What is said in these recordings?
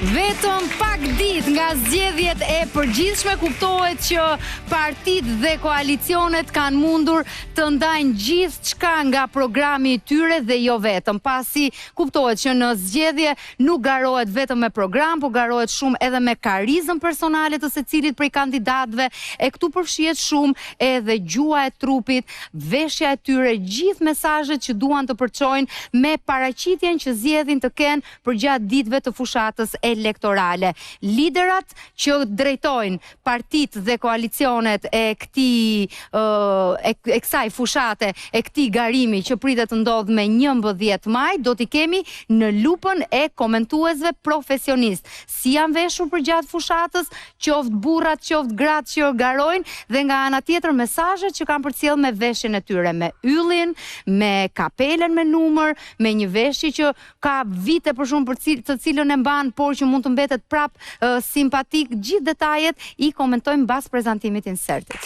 Vetëm pak ditë nga zgjedhjet e përgjithshme kuptohet që partitë dhe koalicionet kanë mundur të ndajnë gjithçka nga programi i tyre dhe jo vetëm, pasi kuptohet që në zgjedhje nuk garohet vetëm me program, por garohet shumë edhe me karizmën personale të secilit prej kandidatëve, e këtu përfshihet shumë edhe gjua e trupit, veshja e tyre, gjithë mesazhet që duan të përçojnë me paraqitjen që zgjedhin të kenë përgjatë ditëve të fushatës elektorale. Liderat që drejtojnë partitë dhe koalicionet e kësaj fushate, e këtij garimi që pritet të ndodhë me 11 maj, do t'i kemi në lupën e komentuesve profesionist. Si janë veshur përgjatë fushatës, qoftë burrat, qoftë gratë që garojnë, dhe nga ana tjetër mesazhet që kanë përcjell me veshjen e tyre, me yllin, me kapelen me numër, me një veshje që ka vite për shumë të cilën e mban, por që mund të mbetet prap simpatik. Gjithë detajet i komentojmë mbas prezantimit të insertit.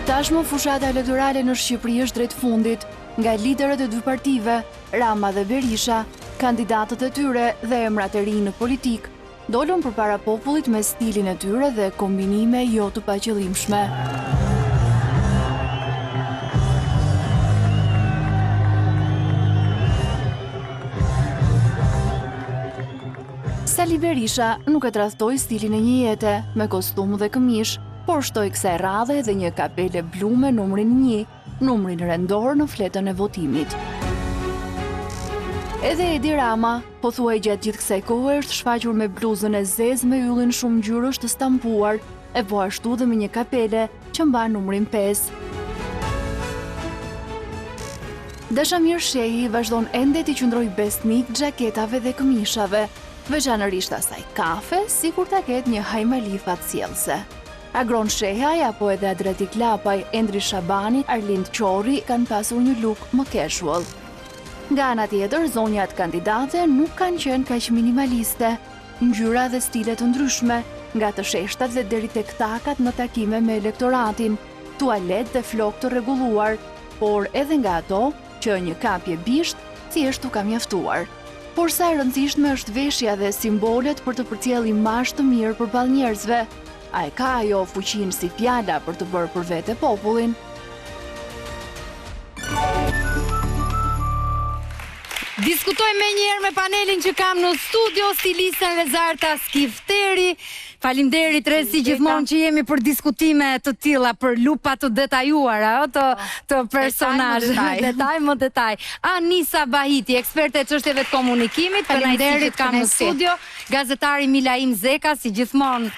Tashmë fushata elektorale në Shqipëri është drejt fundit. Nga liderët e dy partive, Rama dhe Berisha, kandidatët e tyre dhe emrat e rinj në politik, dolën përpara popullit me stilin e tyre dhe kombinime jo të paqëllimshme. Sali Berisha nuk e tradhtoi stilin e një jete, me kostum dhe këmish, por shtoi kësaj radhe dhe një kapele blu me numrin 1, numrin rendor në fletën e votimit. Edhe Edi Rama, pothuaj gjatë gjithë kësaj kohe, është shfaqur me bluzën e zezë me yllin shumë ngjyrësh të stampuar, e po ashtu dhe me një kapele që mban numrin 5. Dashamir Shehi vazhdon ende t'i qëndrojë besnik xhaketave dhe këmishave, veçanërisht asaj kafe, sikur ta ketë një hajmali fatësjellse. Agron Shehaj apo edhe Adretik Lapaj, Endri Shabani, Arlind Qori kanë pasur një look më casual. Nga ana tjetër, zonjat kandidate nuk kanë qenë kaq minimaliste, ngjyra dhe stile të ndryshme, nga të sheshtat dhe deri tek takat në takime me elektoratin, tualet dhe flok të rregulluar, por edhe nga ato që një kapje bisht thjesht u ka mjaftuar. Por sa e rëndësishme është veshja dhe simbolet për të përcjellë imazh të mirë përballë njerëzve. A e ka ajo fuqinë si fjala për të bërë për vete popullin? Diskutojmë me njëherë me panelin që kam në studio, stilistën Rezarta Skifteri. Faleminderit Rezi gjithmonë që jemi për diskutime të tilla, për lupa të detajuara, të personazheve, detaj më detaj. Anisa Bahiti, eksperte e çështjeve të komunikimit, faleminderit kam në studio. Gazetari Milaim Zeka, si gjithmonë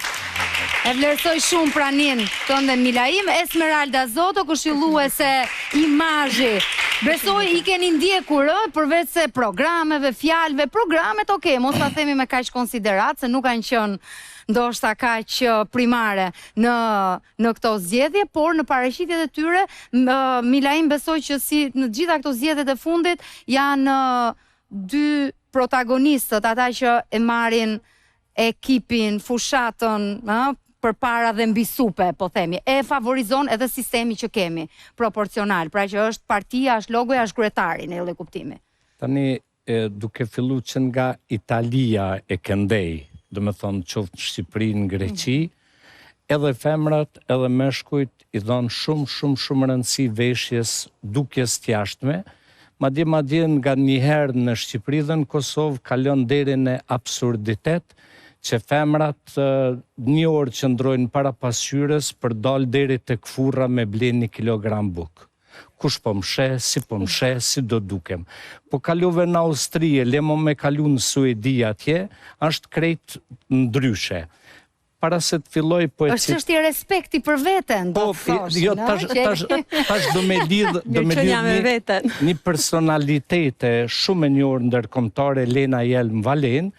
e vlerësoj shumë pranin tënde Milaim. Esmeralda Zoto, këshilluese imazhi. Besoj i keni ndjekur, përveç se programeve, fjalëve, programet mos ta themi me kaq konsiderat, se nuk kanë qenë ndoshta kaq primare në këto zgjedhje, por në paraqitjet e tyre, Milaim besoj që si në gjitha këto zgjedhjet e fundit janë dy protagonistët, ata që e marrin ekipin, fushatën, përpara dhe mbi supe, po themi. E favorizon edhe sistemi që kemi, proporcional, pra që është partia, është logoja, është kryetari në edhe kuptimi. Tani, duke fillu që nga Italia e këndej, do me thonë qoftë në Shqipëri, në Greqi, edhe femrat, edhe meshkujt i dhonë shumë rëndësi veshjes, dukjes të jashtme, madje nga njëherë në Shqipëri dhe në Kosovë kalon deri në absurditet, që femrat një orë që ndrojnë para pasqyrës për dalë deri tek furra me ble 1 kilogram buk. Kush po mshe, si po mshe, si do dukem. Po kalove në Austri, lemo me kalu në Suedi atje, është krejt ndryshe. Para se të filloj poeci... është çështje respekti për veten, do të thosh. Jo, tash do me lidh një personalitete shumë e njohur ndërkombëtare, Lena Jelm Valen,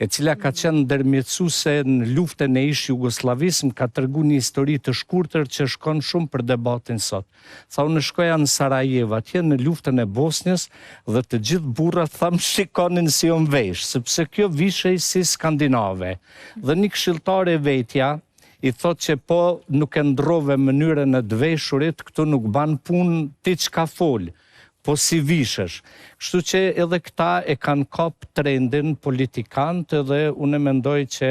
e cila ka qenë ndërmjetësuese në luftën e ish Jugosllavisë, ka treguar një histori të shkurtër që shkon shumë për debatin sot. Tha, unë shkoja në Sarajevo, atje në luftën e Bosnjës, dhe të gjithë burrat tham shikonin si unë vesh, sepse kjo vishej si skandinave. Dhe një këshilltare vetja i thot që po nuk e ndrove mënyrën e të veshurit, këtu nuk ban punë ti çka fol, po si vishesh. Kështu që edhe këta e kanë kap trendin politikantë dhe unë mendoj që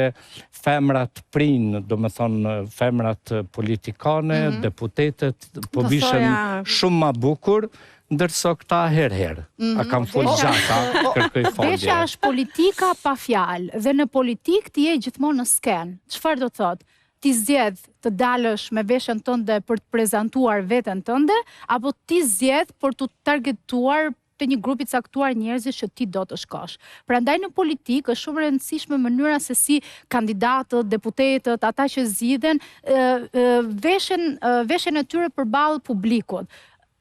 femrat prinë, do me thonë femrat politikane, deputetet, po vishen shumë ma bukur, ndërso këta herë. A kam folë gjata, kërkoj fondje. Veshja është politika pa fjalë, dhe në politik ti je gjithmonë në sken. Çfarë do thotë? Ti zgjedh të dalësh me veshjen tënde për të prezantuar veten tënde, apo ti zgjedh për të targetuar të një grupi caktuar njerëzish që ti do të shkosh. Prandaj në politikë është shumë e rëndësishme mënyra se si kandidatët, deputetët, ata që zgjidhen, veshjen e tyre përballë publikut.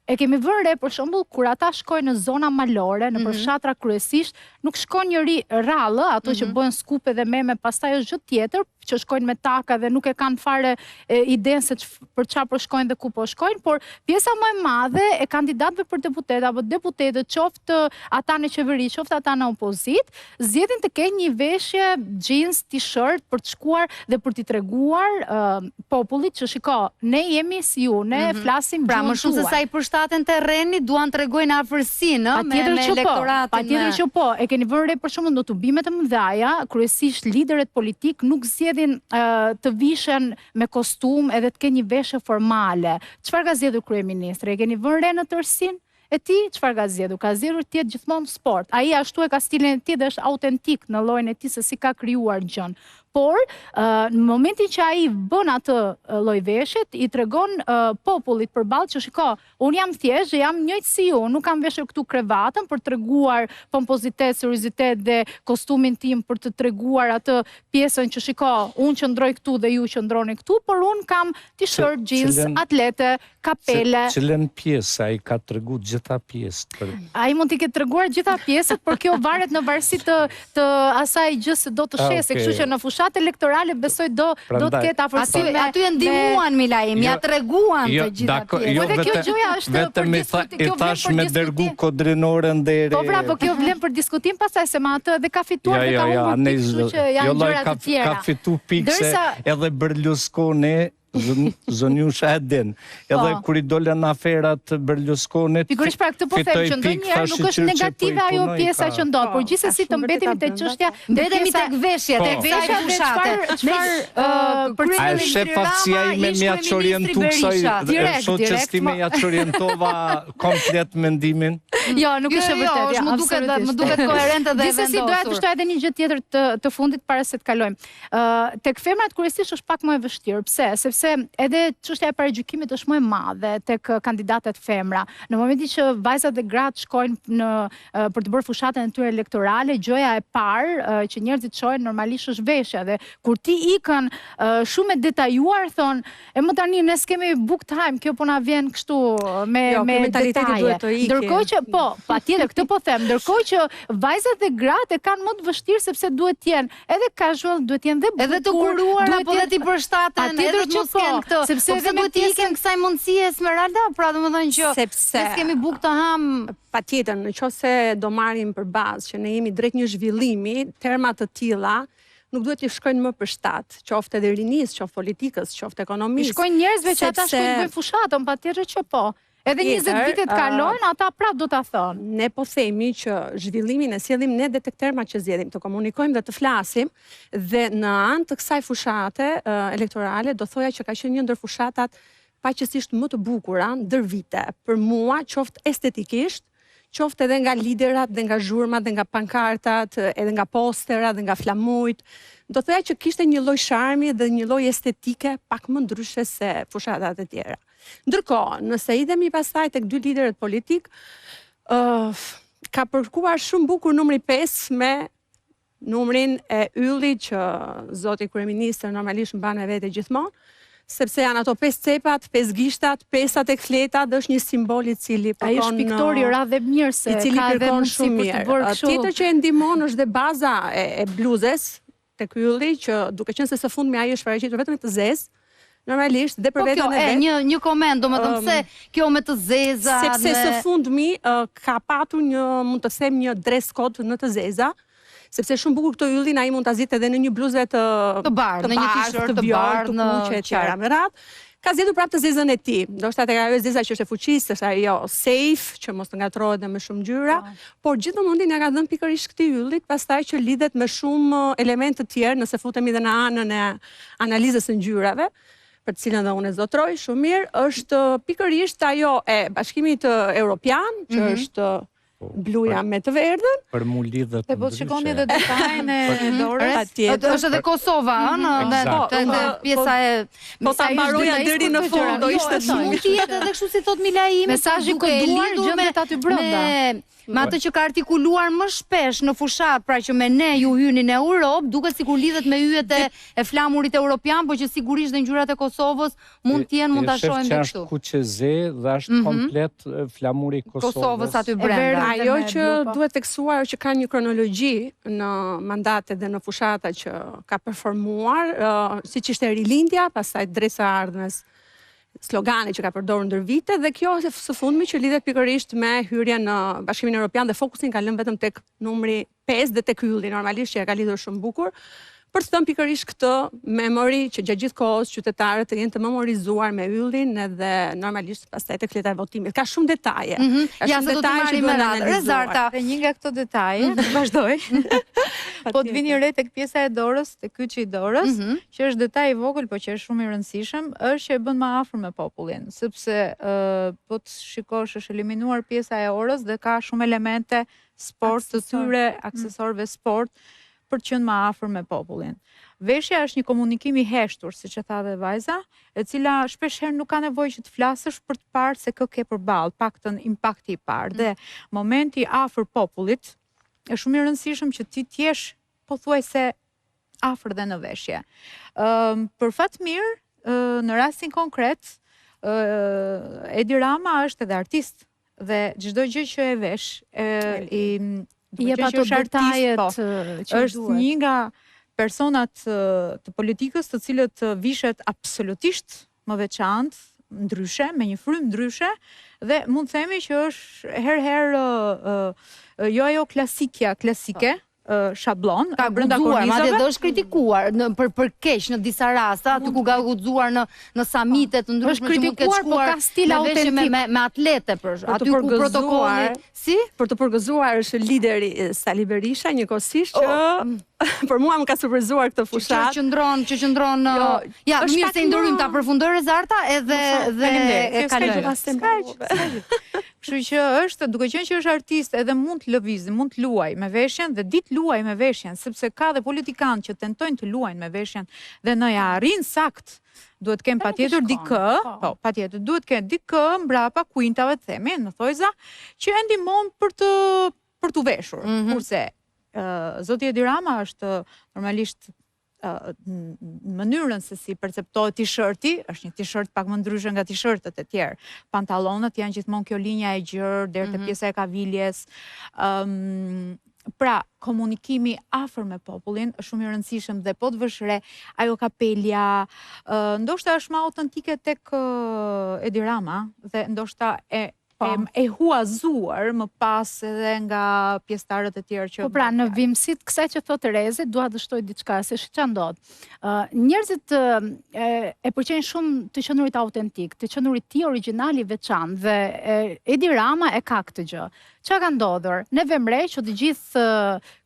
E kemi vënë re, për shembull, kur ata shkojnë në zona malore, në përfshatra kryesisht, nuk shkon njëri rallë, ato që bëhen skupe dhe meme, pastaj është gjë tjetër, që shkojnë me taka dhe nuk e kanë fare idenë se për çfarë po shkojnë dhe ku po shkojnë, por pjesa më e madhe e kandidatëve për deputet apo deputetët, qoftë ata në qeveri, qoftë ata në opozit, zgjedhin të kenë një veshje jeans, t-shirt për të shkuar dhe për t'i treguar popullit që shiko, ne jemi si ju, ne flasim pra gjuhën më shumë se sa i përshtaten terreni, duan tregojnë afërsinë me elektoratin. Patjetër që po, e keni vënë re për shembull në tubimet e mëdha, kryesisht liderët politik nuk zgjedhin të vishen me kostum edhe të kenë një veshje formale. Çfarë ka zgjedhur kryeministri? E keni vënë re në tërsinë e tij? Çfarë ka zgjedhur? Ka zgjedhur të jetë gjithmonë sport. Ai ashtu e ka stilin e tij dhe është autentik në llojin e tij se si ka krijuar gjën. Por, në momentin që ai bën atë lloj veshjet, i tregon popullit përballë që shiko, unë jam thjesht, jam njëjtë si ju, nuk kam veshur këtu krevatën për treguar pompozitet, seriozitet dhe kostumin tim për të treguar atë pjesën që shiko, unë qëndroj këtu dhe ju qëndroni këtu, por unë kam t-shirt, jeans, atlete, kapele. Cilën pjesë ai ka tregu gjitha pjesët? Ai mund t'i ketë treguar gjitha pjesët, por kjo varet në varësi të asaj gjë se do të shesë, kështu që në fushat elektorale besoj do të ketë afërsi. Aty e ndihmuan Milaim, ja treguan të gjitha pjesët. Po dhe kjo gjëja është vetëm i thash me dërgu kodrinoren deri. Po pra, po kjo vlen për diskutim pastaj se me atë dhe ka fituar dhe ka humbur pikë, kështu që janë gjëra të tjera. Ka fitu pikë se edhe Berlusconi zonjusha e din. Edhe kur i dolën aferat Berlusconit, pikërisht pra këtë po them që ndonjëherë nuk është negative ajo pjesa që ndodh, por gjithsesi të mbetemi te çështja, mbetemi tek veshjet, tek veshja për a shef aftësia ime mja që orientu kësaj, shoh që stime ja që orientova komplet mendimin. Jo, nuk është e vërtetë. Më duket koherente dhe vendosur. Gjithsesi doja të shtoj edhe një gjë tjetër të fundit para se të kalojmë. Tek femrat kryesisht është pak më e vështirë. Pse? Sepse edhe çështja e paragjykimit është më e madhe tek kandidatet femra. Në momentin që vajzat dhe gratë shkojnë për të bërë fushatën e tyre elektorale, gjëja e parë që njerëzit shohin normalisht është veshja, dhe kur ti ikën shumë e detajuar thon, më tani ne s'kemi book time, kjo po na vjen kështu me detaje. Ndërkohë që po, patjetër këtë po them, ndërkohë që vajzat dhe gratë kanë më të vështirë sepse duhet të jenë edhe casual, duhet të jenë dhe bukur, edhe të kuruar apo dhe ti përshtaten, edhe të sepse edhe duhet të ikem kësaj mundësie Esmeralda, pra domethënë që sepse kemi buk të ham. Patjetër, nëse do marrim për bazë që ne jemi drejt një zhvillimi, terma të tilla nuk duhet të shkojnë më për shtat, qoftë edhe rinis, qoftë politikës, qoftë ekonomisë. Shkojnë njerëzve që ata shkojnë bëjnë fushatën, patjetër që po. Edhe 20 vitet kalojnë, ata prap do ta thonë. Ne po themi që zhvillimin e sjellim ne dhe tek termat që zgjedhim, të komunikojmë dhe të flasim, dhe në anë të kësaj fushate elektorale do thoja që ka qenë një ndër fushatat paqësisht më të bukura ndër vite. Për mua, qoftë estetikisht, qoftë edhe nga liderat dhe nga zhurmat dhe nga pankartat, edhe nga posterat dhe nga flamujt, do thoya që kishte një lloj sharmi dhe një lloj estetike pak më ndryshe se fushatat e tjera. Ndërkohë, nëse idhemi pastaj tek dy liderët politik, ka përkuar shumë bukur numri 5 me numrin e yllit që zoti kryeministër normalisht mban me vete gjithmonë, sepse janë ato 5 cepat, 5 gishtat, 5 tek fletat, është një simbol i cili ai është piktor i radhë mirë se ka edhe mundësi për të bërë kështu. Tjetër që e ndihmon është dhe baza e bluzës tek ylli, që duke qenë se së fundmi ai është paraqitur vetëm të zezë, normalisht dhe për veten e vet. Një koment, domethënë se kjo me të zeza, sepse së fundmi ka patur një, mund të them, një dress code në të zeza, sepse shumë bukur këto yllin ai mund ta zgjidhte edhe në një bluzë të bardhë, në një t-shirt të bardhë, në kuqe etj. Me radhë. Ka zgjedhur prapë të zezën e tij. Ndoshta tek ajo zeza që është e fuqisë, është ajo safe, që mos të ngatrohet dhe me shumë ngjyra, por gjithë momentin ja ka dhënë pikërisht këtij yllit, pastaj që lidhet me shumë elemente të tjerë, nëse futemi edhe në anën e analizës së ngjyrave, për të cilën dhe unë e zotroj shumë mirë, është pikërisht ajo e Bashkimit Evropian, që është bluja me të verdhën. Për mu lidhet po shikoni edhe detajin e dorës. Është edhe Kosova, ëh, pjesa e po ta mbaroja deri në fund, do ishte mund të jetë edhe kështu si thot Milai, mesazhi koduar gjendet aty brenda. Me atë që ka artikuluar më shpesh në fushat, pra që me ne ju hyni në Europë, duket sikur lidhet me yjet e flamurit evropian, por që sigurisht dhe ngjyrat e Kosovës mund të jenë, mund ta shohim dhe kështu. Është kuqeze dhe është komplet flamuri i Kosovës aty brenda. Ajo që duhet teksuar që ka një kronologji në mandate dhe në fushata që ka performuar, siç ishte rilindja, pastaj dresa e ardhmes, slogane që ka përdorur ndër vite, dhe kjo është së fundmi që lidhet pikërisht me hyrjen në Bashkimin Evropian dhe fokusin ka lënë vetëm tek numri 5 dhe tek ylli, normalisht që ja ka lidhur shumë bukur. Për të thënë pikërisht këtë memori që gjatë gjithë kohës qytetarët të jenë të memorizuar me yllin edhe normalisht pastaj tek leta e votimit. Ka shumë detaje. Ja, se do të marrim me radhë. Rezarta, një nga këto detaje, vazhdoj. Po të vini re tek pjesa e dorës, tek kyçi i dorës, që është detaj i vogël, por që është shumë i rëndësishëm, është që e bën më afër me popullin, sepse po të shikosh është eliminuar pjesa e orës dhe ka shumë elemente sport të tyre, aksesorëve sport, për të qenë më afër me popullin. Veshja është një komunikim i heshtur, siç e tha dhe vajza, e cila shpeshherë nuk ka nevojë që të flasësh për të parë se kë ke përballë, paktën impakti i parë. Dhe momenti afër popullit është shumë i rëndësishëm që ti të jesh pothuajse afër dhe në veshje. Për fat mirë, në rastin konkret, Edi Rama është edhe artist dhe çdo gjë që e vesh jep ato detajet që është një nga personat të politikës të cilët vishet absolutisht më veçantë, ndryshe, me një frymë ndryshe, dhe mund të themi që është herë jo ajo klasike, shablon, ka brenda guxuar, madje kornizave. do është kritikuar për keq në disa raste, aty ku ka guxuar në samite të ndryshme që mund të ketë shkuar, ka stil autentik me atlete aty ku protokolli për të përgëzuar është lideri Sali Berisha, njëkohësisht që për mua më ka surprizuar këtë fushat. Që qëndron ja, mirë se i ndërojmë ta përfundoj Rezarta edhe e kaloj. Kështu që është, duke qenë që është artist, edhe mund të lëvizë, mund të luaj me veshjen dhe ditë luaj me veshjen, sepse ka dhe politikanë që tentojnë të luajnë me veshjen dhe në ja arrin sakt. Duhet kem patjetër dikë, patjetër duhet kem dikë mbrapa kuintave të themi, në thojza, që e ndihmon për të veshur. Kurse zoti Edi Rama është normalisht në mënyrën se si perceptohet t-shirti, është një t-shirt pak më ndryshe nga t-shirtet e tjerë. Pantallonët janë gjithmonë kjo linja e gjerë deri te pjesa e kaviljes. Pra, komunikimi afër me popullin është shumë i rëndësishëm dhe po të vësh re ajo kapelja, ndoshta është më autentike tek Edi Rama dhe ndoshta e huazuar më pas edhe nga pjesëtarët e tjerë që... Po pra, në vimësit kësaj që thotë Rezi, dua të shtoj diçka, se ç'a ndodh. Njerëzit e pëlqejnë shumë të qenurit autentik, të qenurit ti origjinal i veçantë dhe Edi Rama e ka këtë gjë. Ç'a ka ndodhur? Ne vëmrej që të gjithë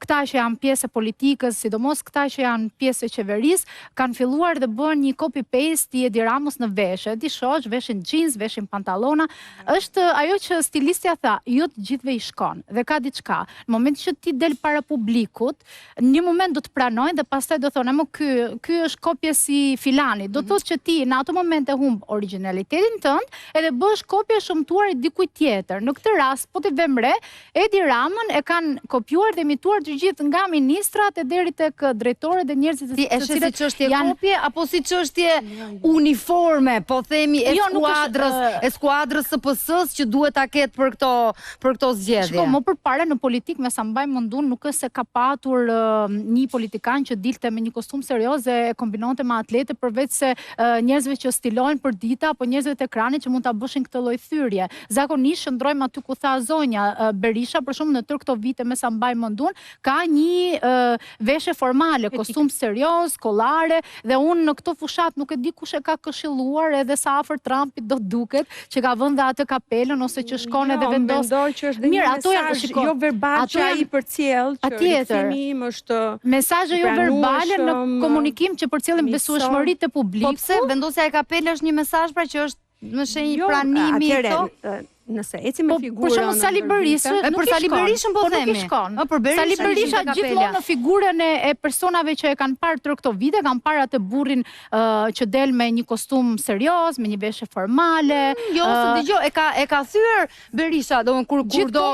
këta që janë pjesë e politikës, sidomos këta që janë pjesë e qeverisë, kanë filluar dhe bën një copy-paste i Edi Ramës në veshje. Ti shoh, veshin jeans, veshin pantallona, është ajo që stilistja tha, jo të gjithëve i shkon dhe ka diçka. Në momentin që ti del para publikut, në një moment do të pranojnë dhe pastaj do thonë, "Mo ky është kopje si filani." Do thotë që ti në ato momente humb origjinalitetin tënd edhe bësh kopje shëmtuar e dikujt tjetër. Në këtë rast, po ti vëmre, Edi Ramën e kanë kopjuar dhe imituar të gjithë nga ministrat e deri tek drejtorët dhe njerëzit të cilët si çështje kopje apo si çështje uniforme, po themi e skuadrës SPS-s që duhet ta ketë për këto zgjedhje. Shiko, më përpara në politik me sa mbaj mendun nuk është se ka patur një politikan që dilte me një kostum serioz e kombinonte me atlete përveç se njerëzve që stilojnë për dita apo njerëzve të ekranit që mund ta bëshin këtë lloj thyrje. Zakonisht shndrojmë aty ku tha zonja Berisha, për shembull në tërë këto vite me sa mbaj mendun, ka një veshje formale, kostum serioz, kollare, dhe unë në këto fushat nuk e di kush e ka këshilluar edhe sa afër Trumpit do duket që ka vënë atë kapelën ose që shkon edhe vendos. Mendoj që është dhe një mesazh jo verbal që ai përcjell, që rikthimi im është mesazhe jo verbale në komunikim që përcjellin besueshmëri të publikut. Po pse vendosja e kapelës është një mesazh pra që është në shenjë pranimi këto? Nëse ecim me figurën. Për shembull Sali Berishën, për Sali Berishën po themi. Sali Berisha gjithmonë në figurën e personave që e kanë parë tërë këto vite, kanë parë atë burrin që del me një kostum serioz, me një veshje formale. Jo, se dëgjoj, e ka thyer Berisha, domethënë kur do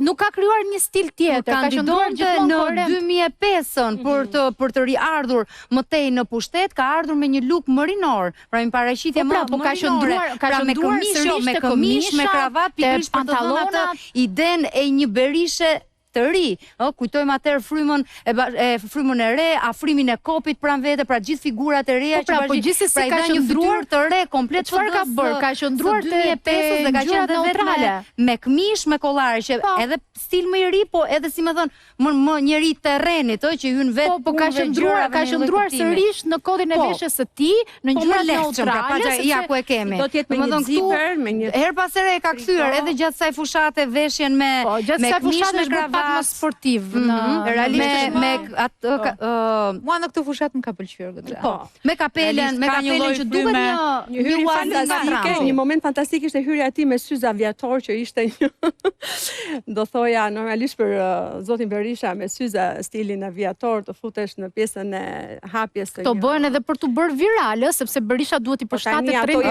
nuk ka krijuar një stil tjetër, ka qenë në 2005-ën për të riardhur më tej në pushtet, ka ardhur me një look më rinor, pra një paraqitje më rinore, ka qëndruar sërish me kravat, pikërisht për të thënë atë iden e një Berishe të ri. Kujtojmë atëherë frymën e re, afrimin e kopit pranë vete, pra gjithë figurat e reja që gjithsesi ka qëndruar të re komplet. Çfarë ka bërë? Ka qëndruar te 2005 dhe ka qenë neutrale, me këmish, me kollare, që edhe stil më i ri, po edhe si më thon, më njëri terrenit, që hyn vetë. Po ka qëndruar sërish në kodin e veshjes së tij, në ngjyrat neutrale, ja ku e kemi. Do të jetë me një zipër, me një her pas here e ka kthyer edhe gjatë kësaj fushate veshjen me këmish me kravat më sportiv realisht me mua në këtë fushat më ka pëlqyer goxha. Po, me kapelen që duket një hyrje fantastike, një moment fantastik ishte hyrja e tij me syze aviator që ishte një do thoja normalisht për zotin Berisha me syze stilin aviator të futesh në pjesën e hapjes të. To bëhen edhe për të bërë virale, sepse Berisha duhet i përshtatet trendit.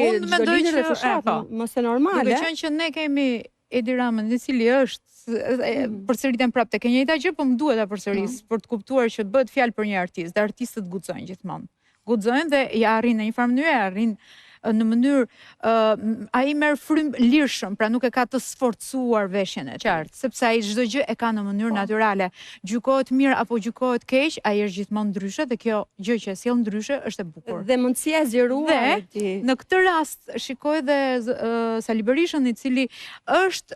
Unë mendoj që mos e normale. Duke qenë që ne kemi Edi Ramën, i cili është përsëritën prapë tek e njëjta gjë, po më duhet ta përsëris për të kuptuar që të bëhet fjalë për një artist, dhe artistët guxojnë gjithmonë. Guxojnë dhe ja arrin në një farë mënyrë, arrin në mënyrë ai merr frym lirshëm, pra nuk e ka të sforcuar veshjen e qartë, sepse ai çdo gjë e ka në mënyrë natyrale. Gjykohet mirë apo gjykohet keq, ai është gjithmonë ndryshe dhe kjo gjë që sjell ndryshe është e bukur. Dhe mundësia e zgjeruar. Në këtë rast shikoj dhe Sali Berishën, i cili është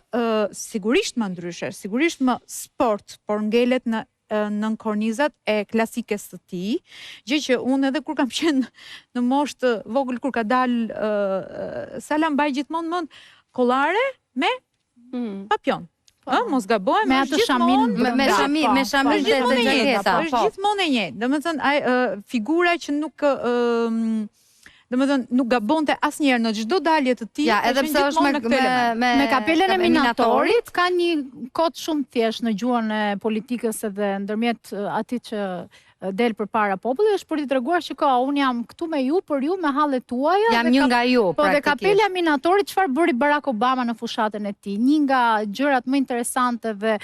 sigurisht më ndryshe, sigurisht më sport, por ngelet në kornizat e klasikes të tij, gjë që unë edhe kur kam qenë në moshë të vogël, kur ka dalë Sala mbaj gjithmonë mend kollare me papion. Mos gabohem, me atë shamin, me shamin të xhaketa. Është gjithmonë e njëjtë. Domethënë figura që nuk domethënë nuk gabonte asnjëherë në çdo dalje të tij. Ja, edhe pse është me kapelen e Minatorit, ka një kod shumë thjesht në gjuhën e politikës edhe ndërmjet atij që del përpara popullit, është për t'i treguar që unë jam këtu me ju, për ju, me hallet tuaja. Jam një nga ju, po dhe kapela e Minatorit, çfarë bëri Barack Obama në fushatën e tij? Një nga gjërat më interesante dhe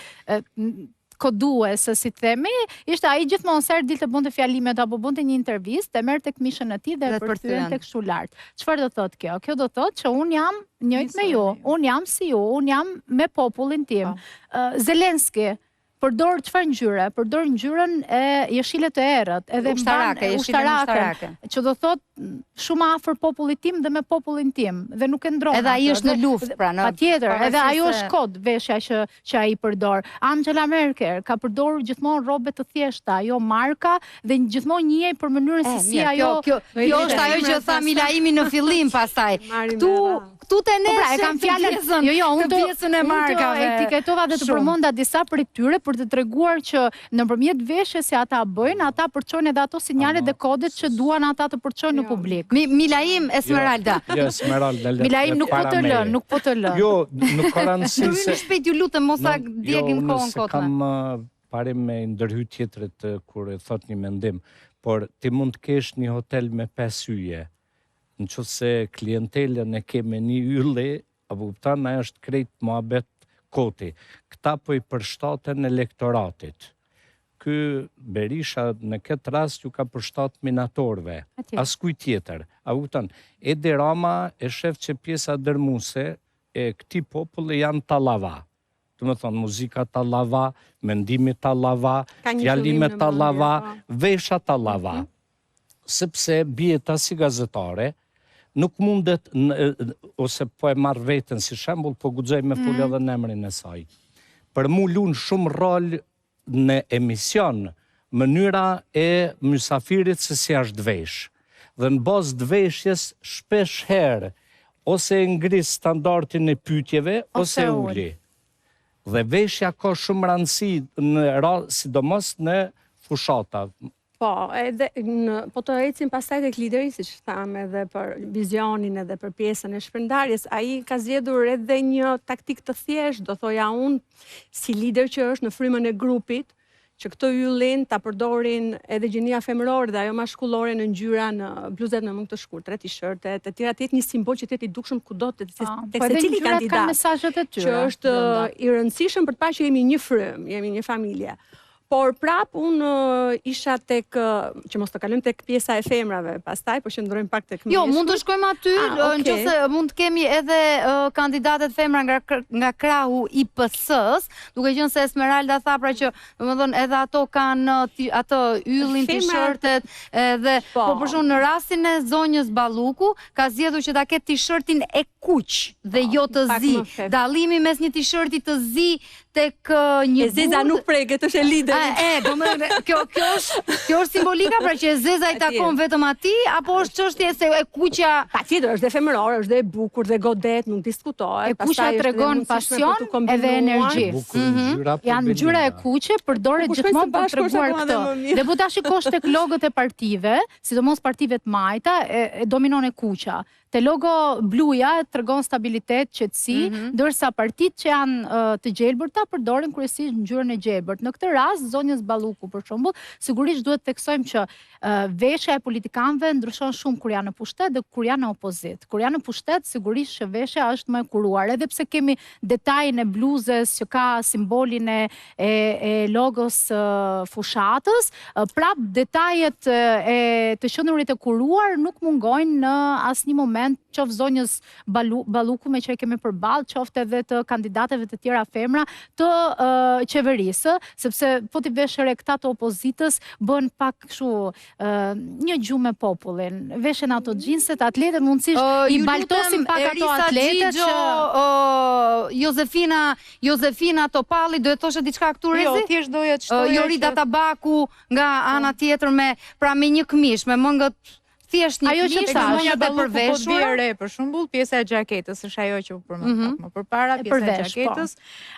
koduese, si themi, ishte ai gjithmonë sa dilte bënte fjalimet apo bënte një intervistë, e merrte këmishën e tij dhe e përthyen tek kështu lart. Çfarë do thotë kjo? Kjo do thotë që un jam njëjtë me ju, un jam si ju, un jam me popullin tim. Zelenski përdor çfarë ngjyre? Përdor ngjyrën e jeshile të errët, edhe ushtarake, që do thotë shumë afër popullit tim dhe me popullin tim, dhe nuk e ndron. Edhe ai është në luftë, pra, patjetër, edhe ajo është kod veshja që ai përdor. Angela Merkel ka përdorur gjithmonë rrobe të thjeshta, jo marka, dhe gjithmonë njihej për mënyrën se si ajo. Kjo është ajo që tha Milaimi në fillim pastaj. Këtu te ne e kam fjalën. Unë pjesën e markave. Etiketova dhe të përmenda disa prej tyre për të treguar që nëpërmjet veshjes që ata bëjnë, ata përçojnë edhe ato sinjale dhe kodet që duan ata të përçojnë në publik. Milaim Esmeralda. Jo, Esmeralda. Milaim nuk po të lë. Jo, nuk ka rëndësi se shpejt ju lutem mos ta djegim kohën kot. Kam parim me ndërhyj tjetrit kur e thot një mendim, por ti mund të kesh një hotel me 5 yje. Nëse klientelën e ke me një ylle, apo kupton, ai është krejt muhabet koti. Këta po i përshtaten elektoratit. ky Berisha në këtë rast ju ka përshtat minatorëve, as kujt tjetër. A kupton? Edi Rama e shef që pjesa dërmuese e këtij populli janë tallava. Do të thonë muzika tallava, mendimi tallava, fjalime tallava, vesha tallava. Sepse bie ta si gazetare, nuk mundet, ose po e marr veten si shembull, po guxoj me fol edhe në emrin e saj. Për mu lun shumë rol në emision, mënyra e mysafirit se si është vesh. Dhe në bazë të veshjes shpesh herë ose ngris standardin e pyetjeve ose uli. Dhe veshja ka shumë rëndësi, sidomos në fushata. Po, edhe po të ecim pastaj tek lideri, siç thamë, edhe për vizionin edhe për pjesën e shpërndarjes, ai ka zgjedhur edhe një taktik të thjeshtë, do thoja unë, si lider që është në frymën e grupit, që këtë yllin ta përdorin edhe gjinia femërore dhe ajo maskullore në ngjyra, në bluzet në mëngë të shkurtra, t-shirtet, e tjera, të jetë një simbol që të jetë i dukshëm kudo tek secili kandidat. Që është i rëndësishëm për të parë që jemi një frymë, jemi një familje. Por prap unë isha tek, që mos të kalojmë tek pjesa e femrave pastaj, po qëndrojmë pak tek meshkujt. Jo, mund të shkojmë aty, nëse mund të kemi edhe kandidatet femra nga krahu i PS-s, duke qenë se Esmeralda tha pra që, domethënë, edhe ato kanë atë yllin, t-shirtet, edhe po për shkak në rastin e zonjës Balluku, ka zgjedhur që ta ketë t-shirtin e kuq dhe jo të zi. Dallimi mes një t-shirti të zi tek një Zeza nuk preket, është e lider. Kjo është simbolika pra që Zeza i takon vetëm atij, apo është çështje se e kuqja patjetër është dhe femërore, është dhe e bukur dhe godet, nuk diskutohet. E kuqja tregon pasion edhe energji. Janë ngjyra e kuqe, përdoret gjithmonë për të treguar këtë. Dhe po ta shikosh tek logët e partive, sidomos partive të majta, e dominon e kuqja. Te logo bluja tregon stabilitet, qetësi, ndërsa partitë që janë të gjelbërta përdorin kryesisht ngjyrën e gjelbërt. Në këtë rast, zonjës Balluku për shembull, sigurisht duhet të theksojmë që veshja e politikanëve ndryshon shumë kur janë në pushtet dhe kur janë në opozit. Kur janë në pushtet, sigurisht që veshja është më e kuruar, edhe pse kemi detajin e bluzës që ka simbolin e logos fushatës, prap detajet e të qendrurit e kuruar nuk mungojnë në asnjë moment, qoftë zonjës Balluku me që e kemi përballë, qoftë edhe të kandidateve të tjera femra të qeverisë, sepse po t'i vesh re këta të opozitës bën pak kështu një gjumë me popullin. Veshen ato xhinset, atletët mundësisht i baltosin pak ato atletët që Josefina Topalli, do të thoshe diçka këtu Rezi? Jo, thjesht doja të shtoja Jorida Tabaku nga ana tjetër me një këmish, me mëngët thjesht një këmish, zonja të përveshura. Për shembull, pjesa e xhaketës është ajo që u përmend më përpara, pjesa e xhaketës.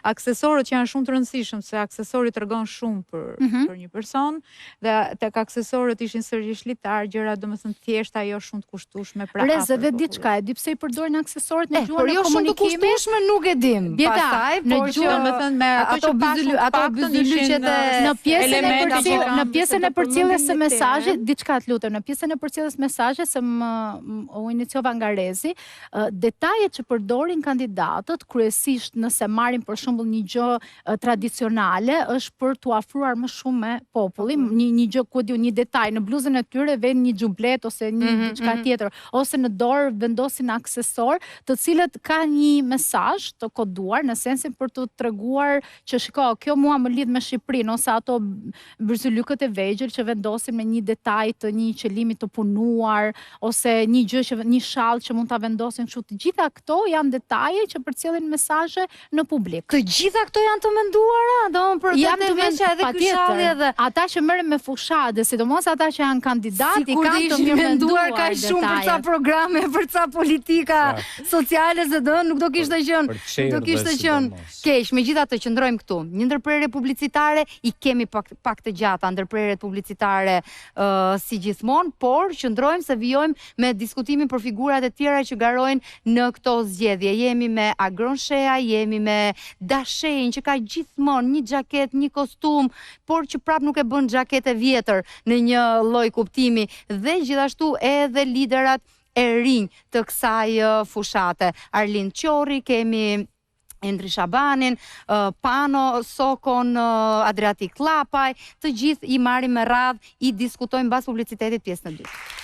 Aksesorët janë shumë të rëndësishëm, se aksesori tregon shumë për një person, dhe tek aksesorët ishin sërish litar, gjëra domethënë thjeshta, jo shumë të kushtueshme për Rez, edhe diçka, e di pse i përdorin aksesorët në gjuhën e komunikimit. Por jo shumë të kushtueshme nuk e dim. Pastaj, në gjuhën, domethënë me ato byzylyqet në pjesën e përcjelljes së mesazhit, diçka të lutem, në pjesën e përcjelljes mesazhe se u iniciova nga Rezi, detajet që përdorin kandidatët, kryesisht nëse marrin për shembull një gjë tradicionale, është për t'u afruar më shumë me popullin, një gjë ku diu, një detaj në bluzën e tyre vjen një xhublet ose një diçka tjetër, ose në dorë vendosin aksesor, të cilët kanë një mesazh të koduar në sensin për të treguar që shiko, kjo mua më lidh me Shqipërinë, ose ato byrzylykët e vegjël që vendosin me një detaj të një qëllimi të punuar, ose një gjë që një shall që mund ta vendosin kështu. Të gjitha këto janë detaje që përcjellin mesazhe në publik. Të gjitha këto janë të menduara, domethënë për të veshja edhe ky shalli edhe ata që merren me fushatë, sidomos ata që janë kandidatë, kanë të mirë menduar kaq shumë për ca programe, për ca politika sociale, se nuk do kishte qenë keq. Megjithatë qëndrojmë këtu. Një ndërprerje publicitare i kemi pak të gjata, ndërprerjet publicitare si gjithmonë, por qëndrojmë se vijojmë me diskutimin për figurat e tjera që garojnë në këto zgjedhje. Jemi me Agron Shea, jemi me Dashein që ka gjithmonë një xhaket, një kostum, por që prap nuk e bën xhaketë vjetër në një lloj kuptimi, dhe gjithashtu edhe liderat e rinj të kësaj fushate. Arlind Qorri, kemi Endri Shabanin, Pano Sokon, Adriatik Llapaj, të gjithë i marrim me radhë, i diskutojmë mbas publicitetit pjesën e dytë.